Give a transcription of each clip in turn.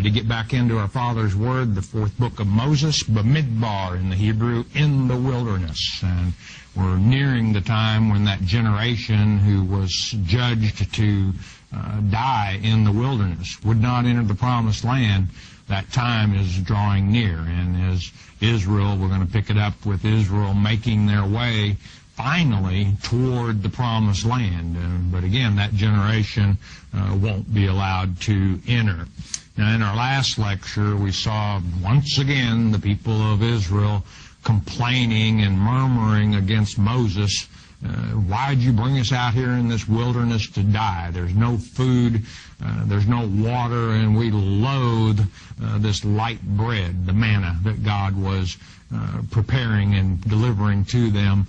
to get back into our Father's Word, the fourth book of Moses, Bamidbar in the Hebrew, in the wilderness. And we're nearing the time when that generation who was judged to die in the wilderness would not enter the promised land. That time is drawing near. And as Israel, we're going to pick it up with Israel making their way finally toward the promised land. But again, that generation won't be allowed to enter. Now, in our last lecture, we saw once again the people of Israel complaining and murmuring against Moses. Why'd you bring us out here in this wilderness to die? There's no food, there's no water, and we loathe this light bread, the manna that God was preparing and delivering to them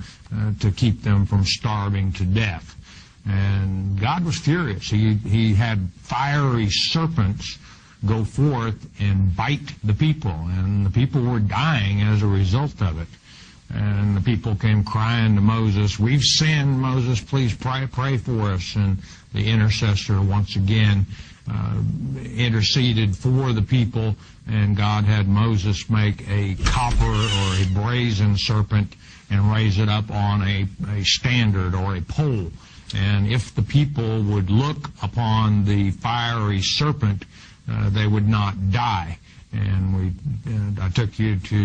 to keep them from starving to death. And God was furious. He had fiery serpents go forth and bite the people, and the people were dying as a result of it. And the people came crying to Moses, "We've sinned, Moses, please pray for us." And the intercessor once again interceded for the people, and God had Moses make a copper or a brazen serpent and raise it up on a standard or a pole. And if the people would look upon the fiery serpent, they would not die. And I took you to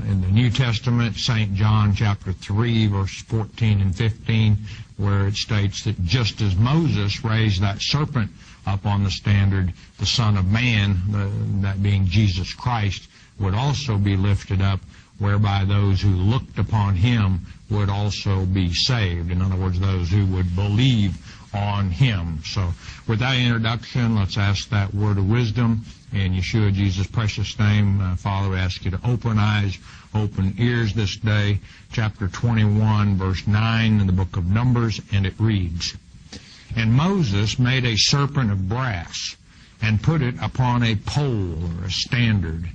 in the New Testament, St. John chapter 3, verses 14 and 15, where it states that just as Moses raised that serpent up on the standard, the Son of Man, that being Jesus Christ, would also be lifted up, whereby those who looked upon him would also be saved. In other words, those who would believe on him. So with that introduction, let's ask that word of wisdom in Yeshua, Jesus' precious name. Father, we ask you to open eyes, open ears this day. Chapter 21, verse 9 in the book of Numbers, and it reads, "And Moses made a serpent of brass, and put it upon a pole or a standard.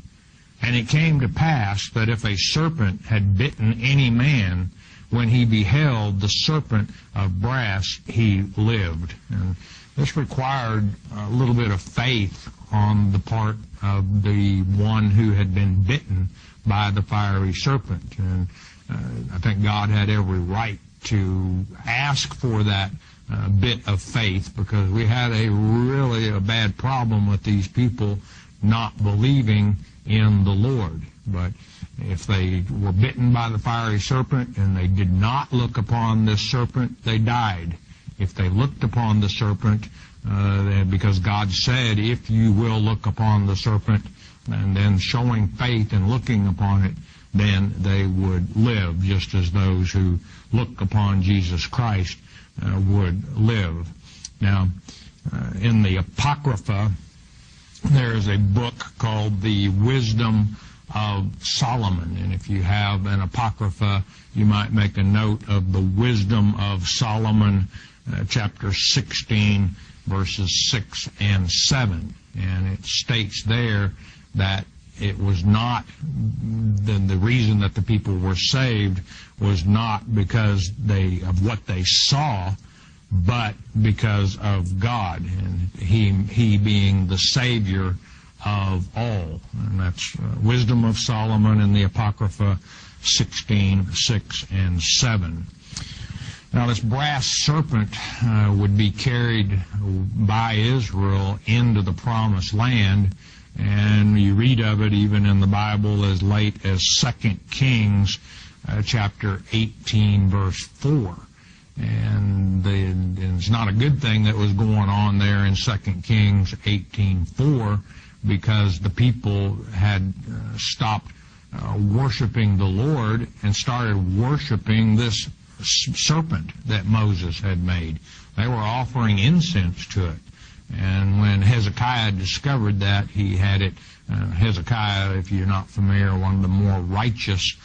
And it came to pass that if a serpent had bitten any man, when he beheld the serpent of brass, he lived." And this required a little bit of faith on the part of the one who had been bitten by the fiery serpent. And I think God had every right to ask for that bit of faith, because we had a bad problem with these people not believing in the Lord. But if they were bitten by the fiery serpent and they did not look upon this serpent, they died. If they looked upon the serpent, because God said, if you will look upon the serpent, and then showing faith and looking upon it, then they would live, just as those who look upon Jesus Christ would live. Now, in the Apocrypha, there is a book called The Wisdom of Solomon. And if you have an Apocrypha, you might make a note of the Wisdom of Solomon, chapter 16, verses 6 and 7. And it states there that it was not, the reason that the people were saved was not because of what they saw, but because of God, and He being the Savior of all. And that's Wisdom of Solomon in the Apocrypha 16, 6, and 7. Now, this brass serpent would be carried by Israel into the Promised Land, and you read of it even in the Bible as late as 2 Kings chapter 18, verse 4. And it's not a good thing that was going on there in 2 Kings 18:4, because the people had stopped worshiping the Lord and started worshiping this serpent that Moses had made. They were offering incense to it. And when Hezekiah discovered that, he had it, Hezekiah, if you're not familiar, one of the more righteous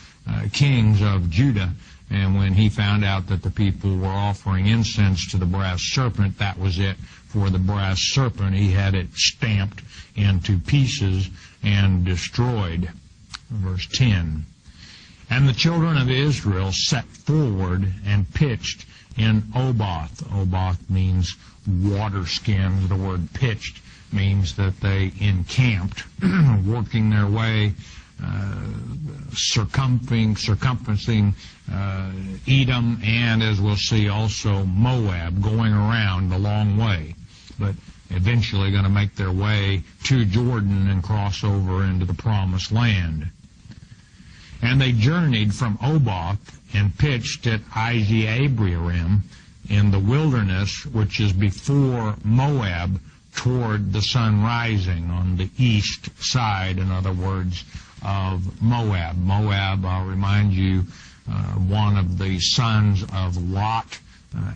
kings of Judah, and when he found out that the people were offering incense to the brass serpent, that was it for the brass serpent. He had it stamped into pieces and destroyed. Verse 10. "And the children of Israel set forward and pitched in Oboth." Oboth means water skins. The word pitched means that they encamped, working their way, circumferencing Edom, and, as we'll see, also Moab, going around the long way, but eventually going to make their way to Jordan and cross over into the Promised Land. And they journeyed from Oboth and pitched at Izi-Abarim in the wilderness, which is before Moab, toward the sun rising, on the east side, in other words, of Moab. Moab, I'll remind you, one of the sons of Lot,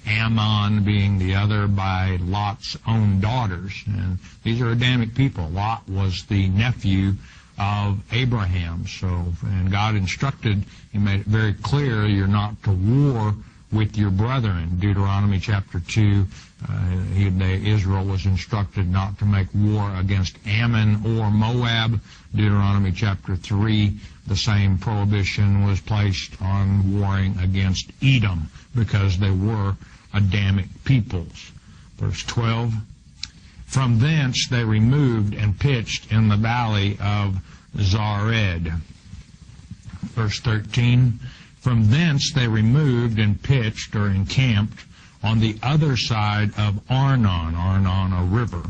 Ammon being the other by Lot's own daughters. And these are Adamic people. Lot was the nephew of Abraham. And God instructed, He made it very clear, you're not to war with your brethren. Deuteronomy chapter 2, Israel was instructed not to make war against Ammon or Moab. Deuteronomy chapter 3, the same prohibition was placed on warring against Edom, because they were Adamic peoples. Verse 12, from thence they removed and pitched in the valley of Zared. Verse 13, from thence they removed and pitched, or encamped, on the other side of Arnon, a river,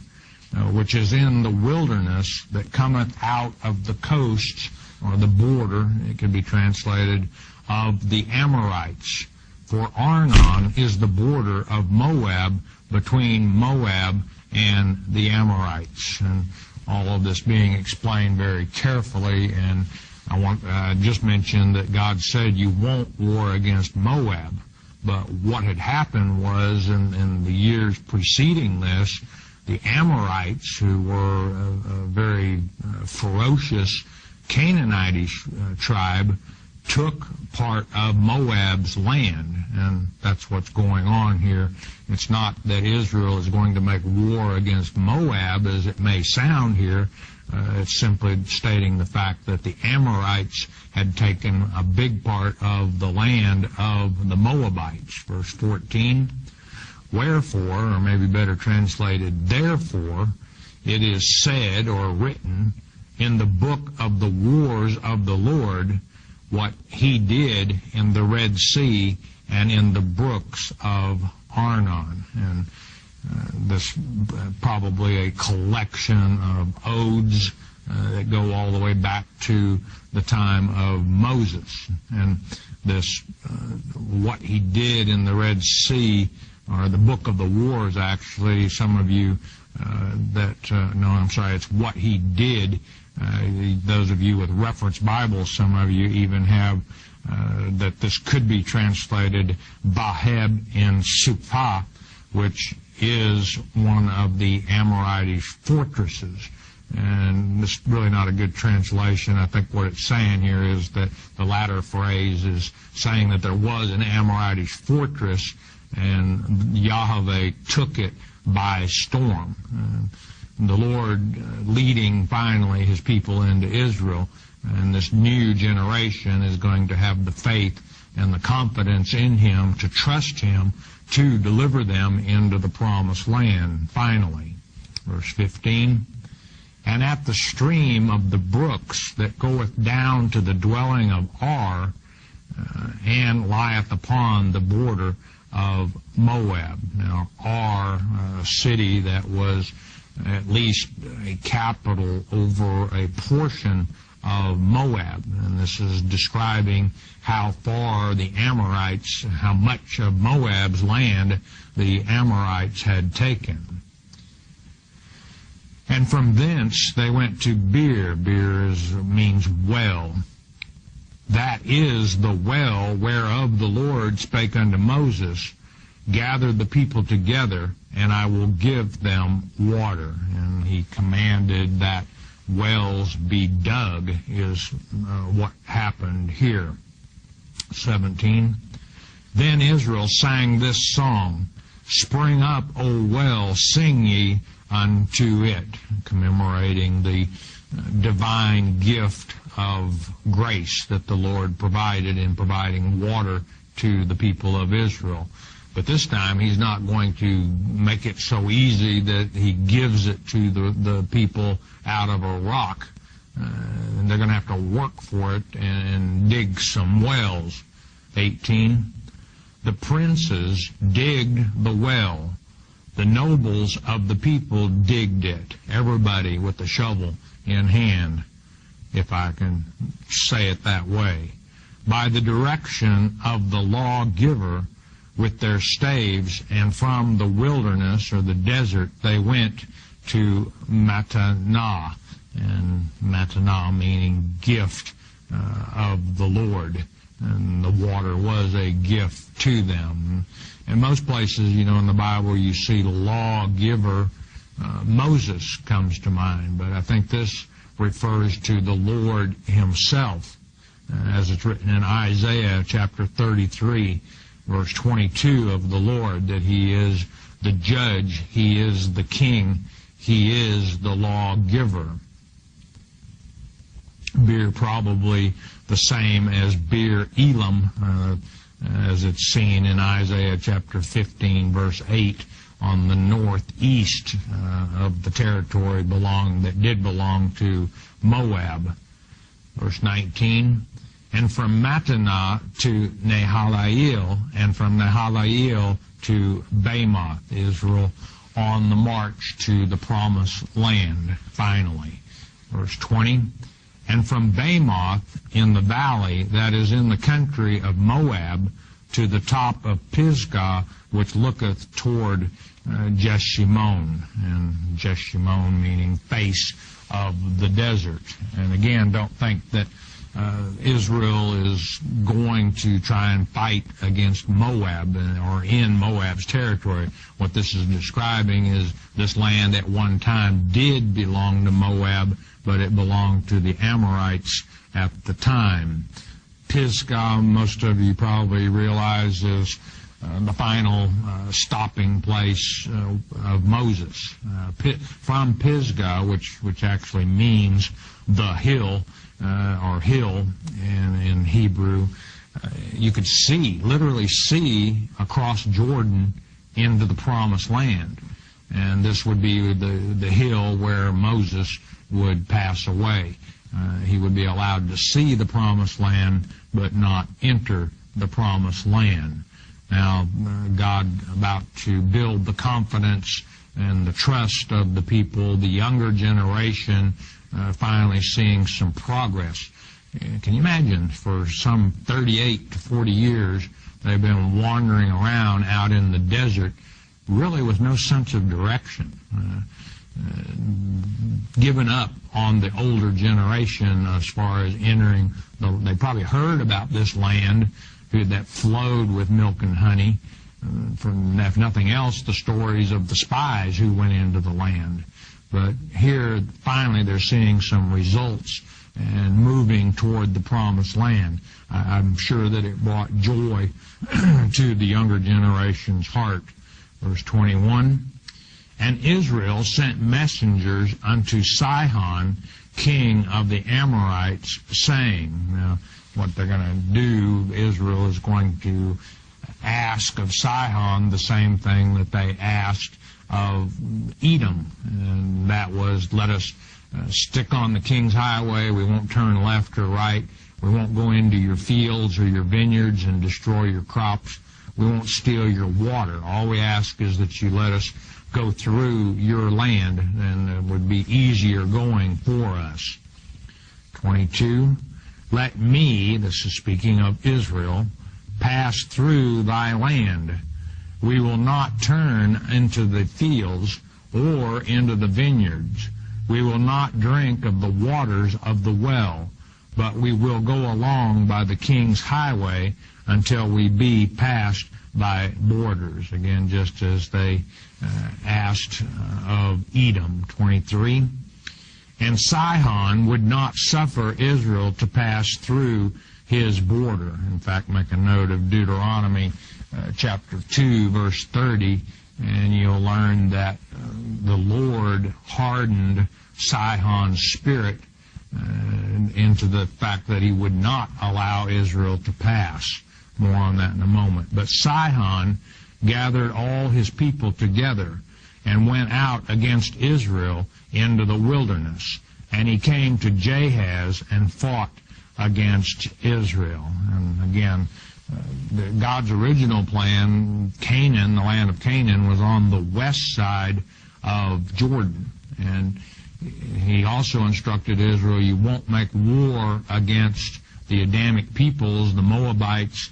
which is in the wilderness that cometh out of the coasts, or the border, it could be translated, of the Amorites. For Arnon is the border of Moab, between Moab and the Amorites. And all of this being explained very carefully, and I want just mention that God said you won't war against Moab. But what had happened was, in the years preceding this, the Amorites, who were a very ferocious Canaanitish tribe, took part of Moab's land, and that's what's going on here. It's not that Israel is going to make war against Moab, as it may sound here. It's simply stating the fact that the Amorites had taken a big part of the land of the Moabites. Verse 14, wherefore, or maybe better translated, therefore, it is said or written in the book of the wars of the Lord, what He did in the Red Sea and in the brooks of Arnon. And this probably a collection of odes that go all the way back to the time of Moses. And this, what he did in the Red Sea, or the book of the wars, actually, some of you it's what he did. Those of you with reference Bibles, some of you even have that this could be translated Baheb in Suphah, which is one of the Amoritish fortresses. And this is really not a good translation. I think what it's saying here is that the latter phrase is saying that there was an Amoritish fortress, and Yahweh took it by storm. The Lord leading finally His people into Israel, and this new generation is going to have the faith and the confidence in Him to trust Him to deliver them into the Promised Land, finally. Verse 15, and at the stream of the brooks that goeth down to the dwelling of Ar, and lieth upon the border of Moab. Now, Ar, a city that was at least a capital over a portion of Moab. And this is describing how far the Amorites, how much of Moab's land the Amorites had taken. And from thence they went to Beer. Beer means well. That is the well whereof the Lord spake unto Moses, gather the people together, and I will give them water. And He commanded that wells be dug, is what happened here. 17, then Israel sang this song, spring up, O well, sing ye unto it, commemorating the divine gift of grace that the Lord provided in providing water to the people of Israel. But this time he's not going to make it so easy that he gives it to the people out of a rock. And they're going to have to work for it and dig some wells. 18. The princes digged the well. The nobles of the people digged it. Everybody with the shovel in hand, if I can say it that way. By the direction of the lawgiver with their staves, and from the wilderness or the desert they went to Mattanah, and Mattanah meaning gift of the Lord, and the water was a gift to them. In most places, you know, in the Bible you see lawgiver. Moses comes to mind, but I think this refers to the Lord himself, as it's written in Isaiah chapter 33, verse 22 of the Lord, that he is the judge, he is the king, he is the lawgiver. Beer probably the same as Beer Elam, as it's seen in Isaiah chapter 15, verse 8, on the northeast of the territory that did belong to Moab. Verse 19, and from Mattanah to Nahaliel, and from Nahaliel to Bamoth, Israel on the march to the promised land, finally. Verse 20, and from Bamoth in the valley, that is in the country of Moab, to the top of Pisgah, which looketh toward Jeshimon, and Jeshimon meaning face of the desert. And again, don't think that Israel is going to try and fight against Moab or in Moab's territory. What this is describing is this land at one time did belong to Moab, but it belonged to the Amorites at the time. Pisgah, most of you probably realize, is the final stopping place of Moses. From Pisgah, which actually means the hill, or hill in Hebrew, you could literally see across Jordan into the promised land. And this would be the hill where Moses would pass away. He would be allowed to see the promised land, but not enter the promised land. Now, God about to build the confidence and the trust of the people, the younger generation, finally seeing some progress. Can you imagine, for some 38 to 40 years, they've been wandering around out in the desert, really with no sense of direction, given up on the older generation as far as entering. They probably heard about this land that flowed with milk and honey. From, if nothing else, the stories of the spies who went into the land. But here, finally, they're seeing some results and moving toward the promised land. I'm sure that it brought joy to the younger generation's heart. Verse 21, and Israel sent messengers unto Sihon, king of the Amorites, saying, now, what they're going to do, Israel is going to ask of Sihon the same thing that they asked of Edom, and that was, let us stick on the king's highway. We won't turn left or right. We won't go into your fields or your vineyards and destroy your crops. We won't steal your water. All we ask is that you let us go through your land, and it would be easier going for us. 22, let me, this is speaking of Israel, pass through thy land. We will not turn into the fields or into the vineyards. We will not drink of the waters of the well, but we will go along by the king's highway until we be passed by borders. Again, just as they asked of Edom. 23. And Sihon would not suffer Israel to pass through his border. In fact, make a note of Deuteronomy chapter 2, verse 30, and you'll learn that the Lord hardened Sihon's spirit into the fact that he would not allow Israel to pass. More on that in a moment. But Sihon gathered all his people together and went out against Israel into the wilderness. And he came to Jahaz and fought against Israel. And again, God's original plan, Canaan, the land of Canaan, was on the west side of Jordan. And he also instructed Israel, you won't make war against the Adamic peoples, the Moabites,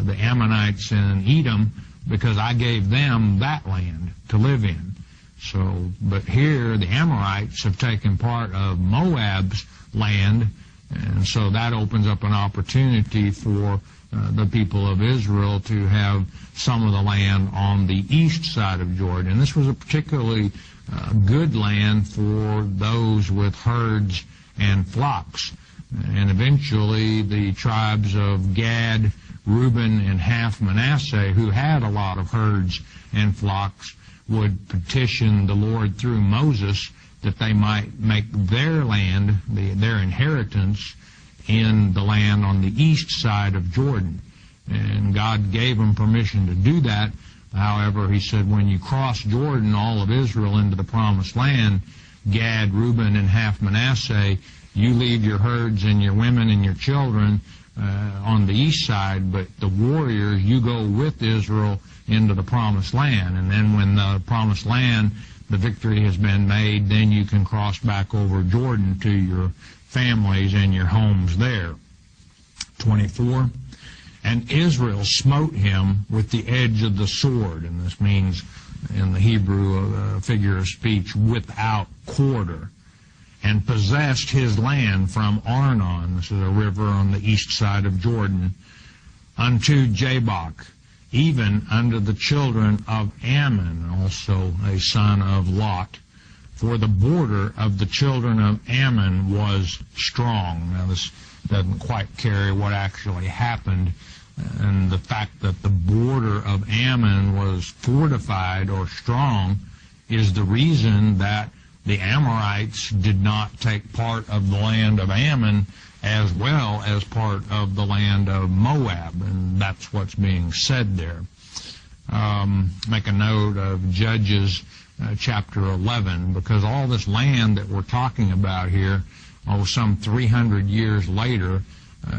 the Ammonites, and Edom, because I gave them that land to live in. So, but here the Amorites have taken part of Moab's land, and so that opens up an opportunity for the people of Israel to have some of the land on the east side of Jordan. And this was a particularly good land for those with herds and flocks. And eventually the tribes of Gad, Reuben, and half Manasseh, who had a lot of herds and flocks, would petition the Lord through Moses that they might make their land, their inheritance, in the land on the east side of Jordan. And God gave them permission to do that. However, he said, when you cross Jordan, all of Israel, into the promised land, Gad, Reuben, and half Manasseh, you leave your herds and your women and your children on the east side, but the warriors, you go with Israel into the promised land. And then when the promised land, the victory has been made, then you can cross back over Jordan to your families and your homes there. 24. And Israel smote him with the edge of the sword. And this means, in the Hebrew, a figure of speech, without quarter. And possessed his land from Arnon, this is a river on the east side of Jordan, unto Jabbok, even unto the children of Ammon, also a son of Lot. For the border of the children of Ammon was strong. Now this doesn't quite carry what actually happened, and the fact that the border of Ammon was fortified or strong is the reason that the Amorites did not take part of the land of Ammon as well as part of the land of Moab, and that's what's being said there. Make a note of Judges chapter 11, because all this land that we're talking about here, some 300 years later,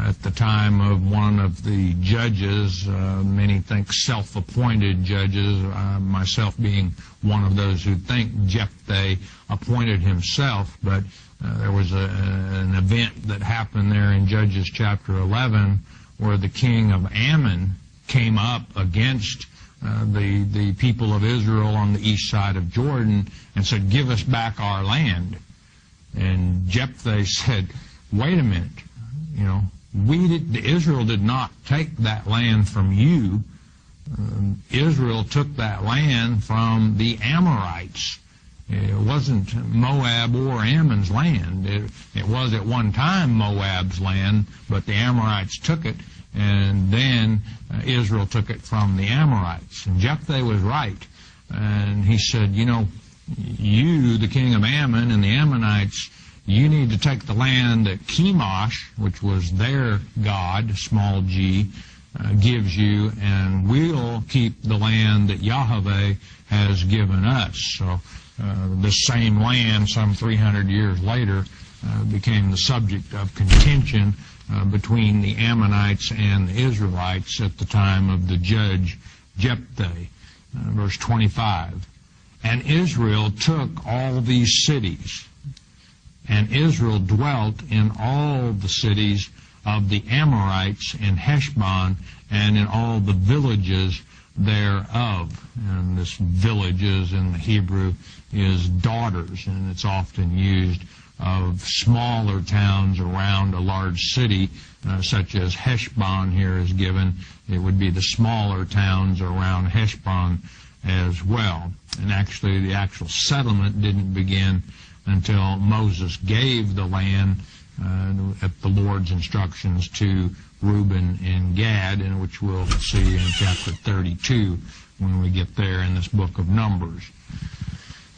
at the time of one of the judges, many think self-appointed judges, myself being one of those who think Jephthah appointed himself, but there was an event that happened there in Judges chapter 11 where the king of Ammon came up against the people of Israel on the east side of Jordan and said, give us back our land. And Jephthah said, wait a minute, Israel did not take that land from you. Israel took that land from the Amorites. It wasn't Moab or Ammon's land. It was at one time Moab's land, but the Amorites took it, and then Israel took it from the Amorites. And Jephthah was right. And he said, you, the king of Ammon, and the Ammonites, you need to take the land that Chemosh, which was their god, small g, gives you, and we'll keep the land that Yahweh has given us. So this same land, some 300 years later, became the subject of contention between the Ammonites and the Israelites at the time of the judge Jephthah. Verse 25. And Israel took all these cities, and Israel dwelt in all the cities of the Amorites in Heshbon and in all the villages thereof. And this villages in the Hebrew is daughters, and it's often used of smaller towns around a large city, such as Heshbon here is given. It would be the smaller towns around Heshbon as well. And actually, the actual settlement didn't begin until Moses gave the land at the Lord's instructions to Reuben and Gad, and which we'll see in chapter 32 when we get there in this book of Numbers.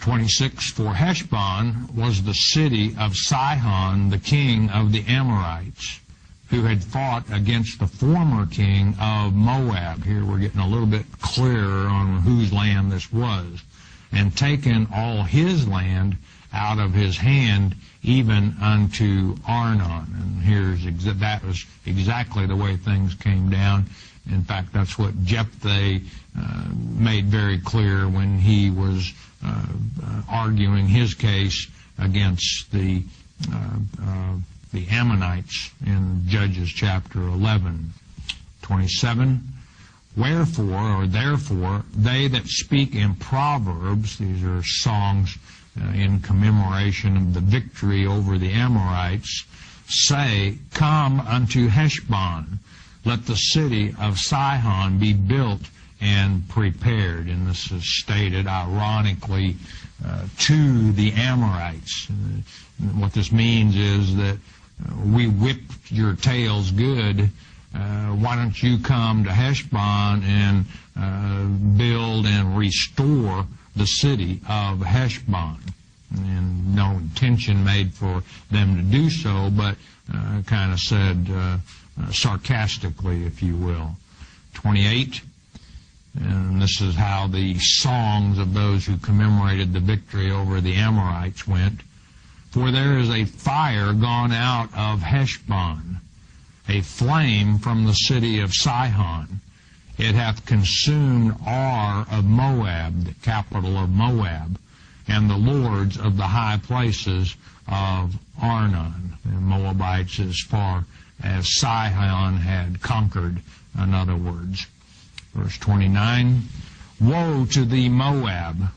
26, for Heshbon was the city of Sihon, the king of the Amorites. who had fought against the former king of Moab. Here we're getting a little bit clearer on whose land this was. And taken all his land out of his hand, even unto Arnon. And that was exactly the way things came down. In fact, that's what Jephthah made very clear when he was arguing his case against the Ammonites in Judges chapter 11. 27. Wherefore, or therefore, they that speak in proverbs, these are songs in commemoration of the victory over the Amorites, say, Come unto Heshbon, let the city of Sihon be built and prepared. And this is stated ironically to the Amorites. What this means is that we whipped your tails good. Why don't you come to Heshbon and build and restore the city of Heshbon? And no intention made for them to do so, but kind of said sarcastically, if you will. 28, and this is how the songs of those who commemorated the victory over the Amorites went. For there is a fire gone out of Heshbon, a flame from the city of Sihon. It hath consumed Ar of Moab, the capital of Moab, and the lords of the high places of Arnon. The Moabites as far as Sihon had conquered, in other words. Verse 29, Woe to thee, Moab!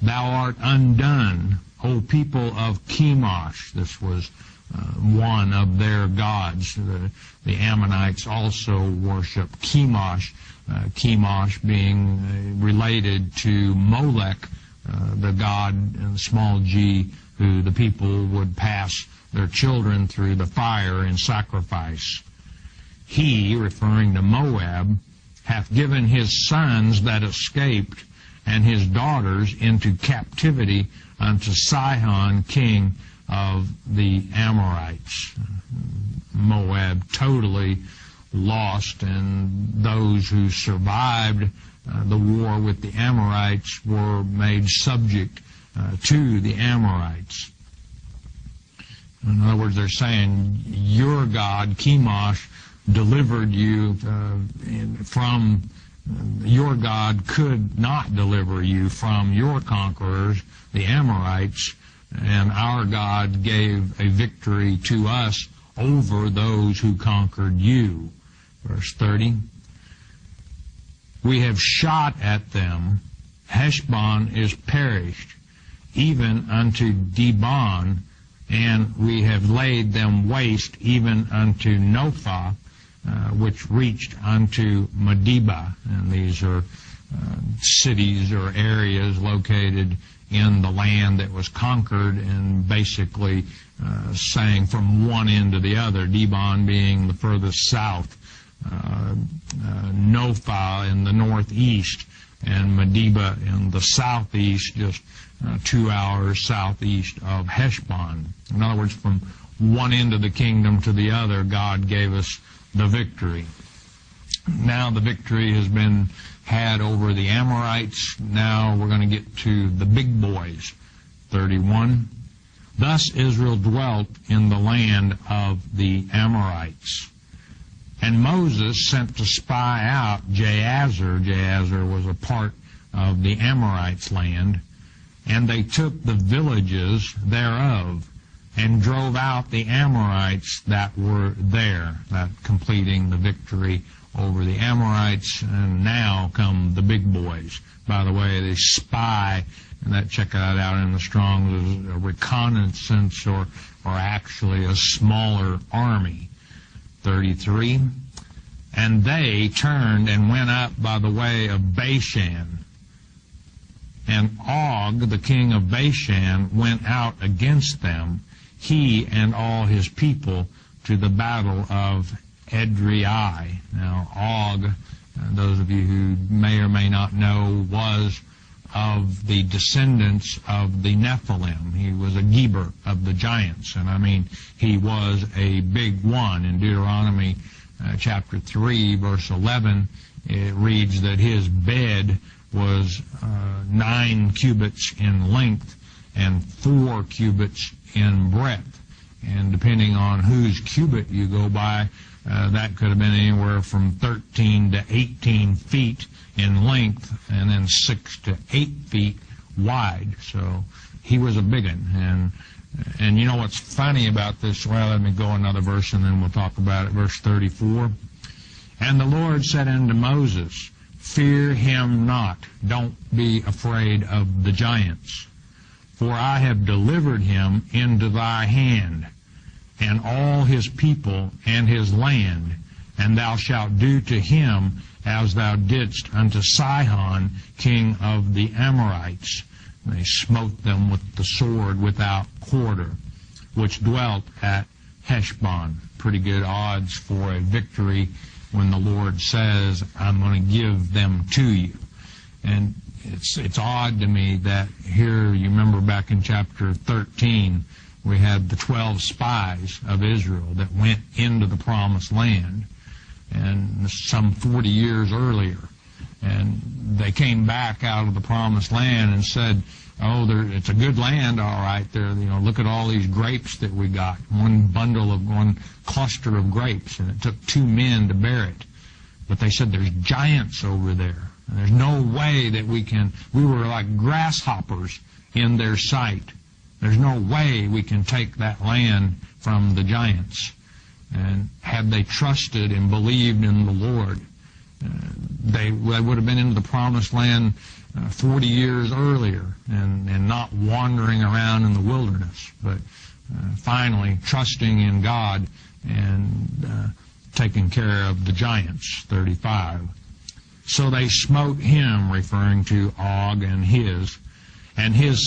Thou art undone, O people of Chemosh. This was one of their gods. The Ammonites also worship Chemosh, Chemosh being related to Molech, the god, small g, who the people would pass their children through the fire in sacrifice. He, referring to Moab, hath given his sons that escaped and his daughters into captivity unto Sihon, king of the Amorites. Moab totally lost, and those who survived the war with the Amorites were made subject to the Amorites. In other words, they're saying, your God, Chemosh, delivered you from, your God could not deliver you from your conquerors, the Amorites, and our God gave a victory to us over those who conquered you. Verse 30, We have shot at them, Heshbon is perished, even unto Dibon, and we have laid them waste even unto Nophah, which reached unto Medeba. And these are cities or areas located in the land that was conquered, and basically saying from one end to the other, Dibon being the furthest south, Nophah in the northeast, and Medeba in the southeast, just 2 hours southeast of Heshbon. In other words, from one end of the kingdom to the other, God gave us the victory. Now the victory has been had over the Amorites. Now we're going to get to the big boys. 31. Thus Israel dwelt in the land of the Amorites. And Moses sent to spy out Jahazer. Jahazer was a part of the Amorites' land. And they took the villages thereof, and drove out the Amorites that were there, that completing the victory over the Amorites. And now come the big boys. By the way, they spy, and that, check that out in the Strong's, is a reconnaissance or actually a smaller army. 33, and they turned and went up by the way of Bashan. And Og, the king of Bashan, went out against them, he and all his people, to the battle of Edrei. Now, Og, those of you who may or may not know, was of the descendants of the Nephilim. He was a Geber of the giants, and I mean, he was a big one. In Deuteronomy chapter 3, verse 11, it reads that his bed was 9 cubits in length and 4 cubits in breadth. And depending on whose cubit you go by, that could have been anywhere from 13 to 18 feet in length and then 6 to 8 feet wide. So he was a big one. And you know what's funny about this? Well, let me go another verse and then we'll talk about it. Verse 34. And the Lord said unto Moses, fear him not. Don't be afraid of the giants. For I have delivered him into thy hand, and all his people and his land, and thou shalt do to him as thou didst unto Sihon, king of the Amorites. And they smote them with the sword without quarter, which dwelt at Heshbon. Pretty good odds for a victory when the Lord says, I'm going to give them to you. And it's odd to me that here, you remember back in chapter 13, we had the 12 spies of Israel that went into the promised land, and some 40 years earlier. And they came back out of the promised land and said, oh, it's a good land, all right. Look at all these grapes that we got. One cluster of grapes, and it took 2 men to bear it. But they said, there's giants over there. And there's no way that we were like grasshoppers in their sight. There's no way we can take that land from the giants. And had they trusted and believed in the Lord, they would have been into the promised land 40 years earlier and not wandering around in the wilderness, but finally trusting in God and taking care of the giants. 35. So they smote him, referring to Og and his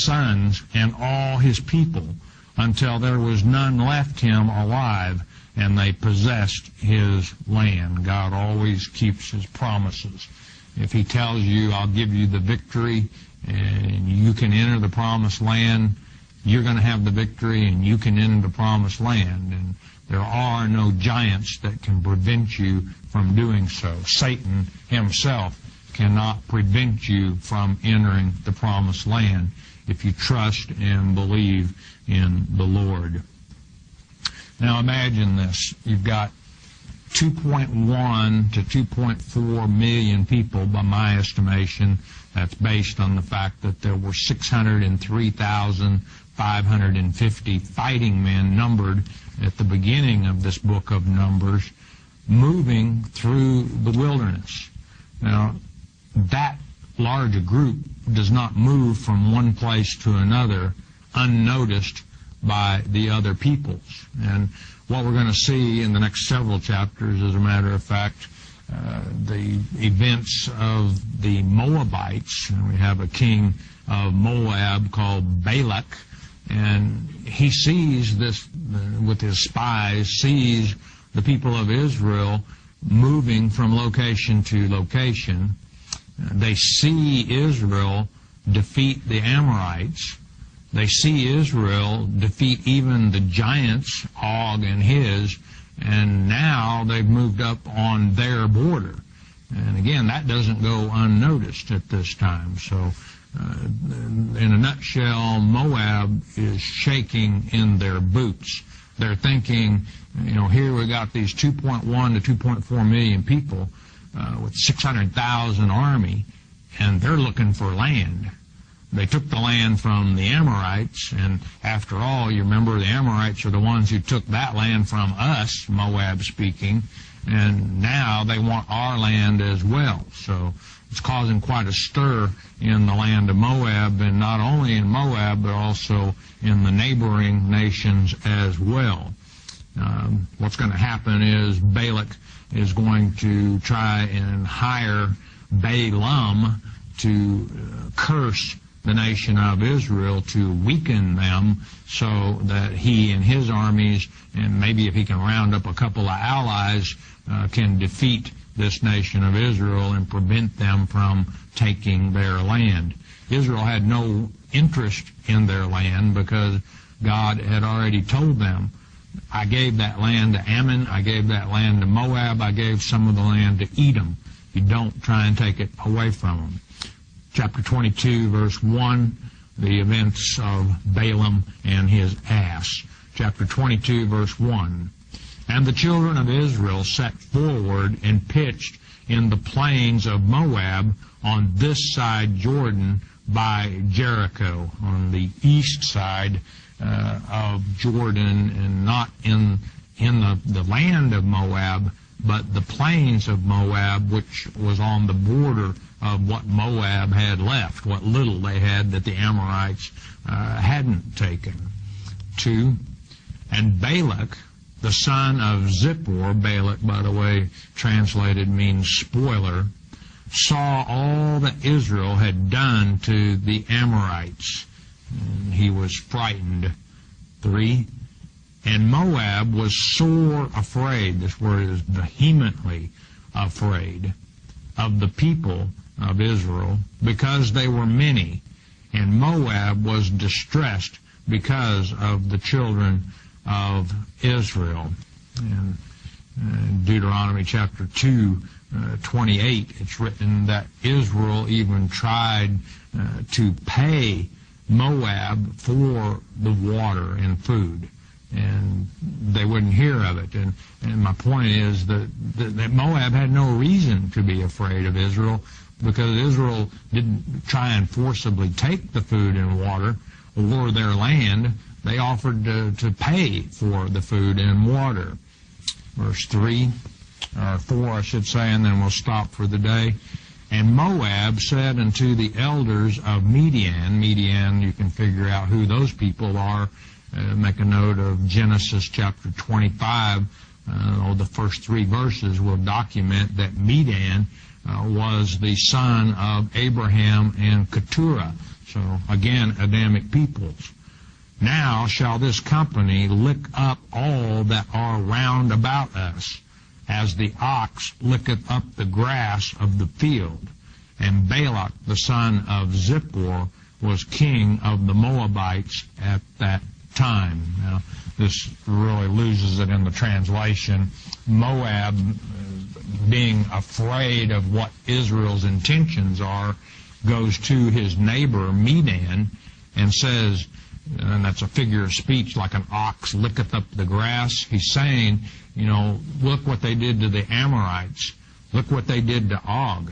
sons and all his people, until there was none left him alive, and they possessed his land. God always keeps his promises. If he tells you, I'll give you the victory, and you can enter the promised land, you're going to have the victory, and you can enter the promised land. And there are no giants that can prevent you from doing so. Satan himself cannot prevent you from entering the promised land if you trust and believe in the Lord. Now imagine this. You've got 2.1 to 2.4 million people, by my estimation. That's based on the fact that there were 603,550 fighting men numbered at the beginning of this book of Numbers, moving through the wilderness. Now, that large a group does not move from one place to another unnoticed by the other peoples. And what we're going to see in the next several chapters, as a matter of fact, the events of the Moabites. And we have a king of Moab called Balak, and he sees this with his spies, sees the people of Israel moving from location to location. They see Israel defeat the Amorites. They see Israel defeat even the giants, Og and his, and now they've moved up on their border. And again, that doesn't go unnoticed at this time. So, in a nutshell, Moab is shaking in their boots. They're thinking, here we got these 2.1 to 2.4 million people with 600,000 army, and they're looking for land. They took the land from the Amorites, and after all, you remember the Amorites are the ones who took that land from us, Moab speaking, and now they want our land as well. So it's causing quite a stir in the land of Moab, and not only in Moab, but also in the neighboring nations as well. What's going to happen is Balak is going to try and hire Balaam to curse the nation of Israel to weaken them so that he and his armies, and maybe if he can round up a couple of allies, can defeat this nation of Israel and prevent them from taking their land. Israel had no interest in their land because God had already told them, I gave that land to Ammon, I gave that land to Moab, I gave some of the land to Edom. You don't try and take it away from them. Chapter 22, verse 1, the events of Balaam and his ass. Chapter 22, verse 1. And the children of Israel set forward and pitched in the plains of Moab on this side Jordan by Jericho, on the east side of Jordan, and not in the land of Moab, but the plains of Moab, which was on the border of what Moab had left, what little they had that the Amorites hadn't taken. 2. And Balak, the son of Zippor, Balak, by the way, translated means spoiler, saw all that Israel had done to the Amorites. And he was frightened. 3. And Moab was sore afraid, this word is vehemently afraid, of the people of Israel, because they were many. And Moab was distressed because of the children of Israel. And Deuteronomy chapter 2, 28, it's written that Israel even tried to pay Moab for the water and food, and they wouldn't hear of it. And my point is that Moab had no reason to be afraid of Israel, because Israel didn't try and forcibly take the food and water or their land. They offered to pay for the food and water. Verse 3, or 4 I should say, and then we'll stop for the day. And Moab said unto the elders of Midian, Midian, you can figure out who those people are, make a note of Genesis chapter 25, the first 3 verses will document that Midian was the son of Abraham and Keturah. So again, Adamic peoples. Now shall this company lick up all that are round about us, as the ox licketh up the grass of the field. And Balak, the son of Zippor, was king of the Moabites at that time. Now, this really loses it in the translation. Moab, being afraid of what Israel's intentions are, goes to his neighbor Midian and says, and that's a figure of speech, like an ox licketh up the grass. He's saying, look what they did to the Amorites. Look what they did to Og.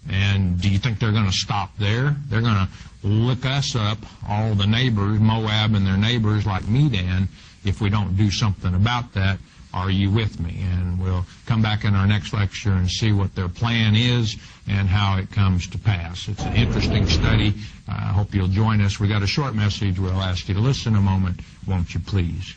And do you think they're going to stop there? They're going to lick us up, all the neighbors, Moab and their neighbors like Midian, if we don't do something about that. Are you with me? And we'll come back in our next lecture and see what their plan is and how it comes to pass. It's an interesting study. I hope you'll join us. We got a short message. We'll ask you to listen a moment, won't you please?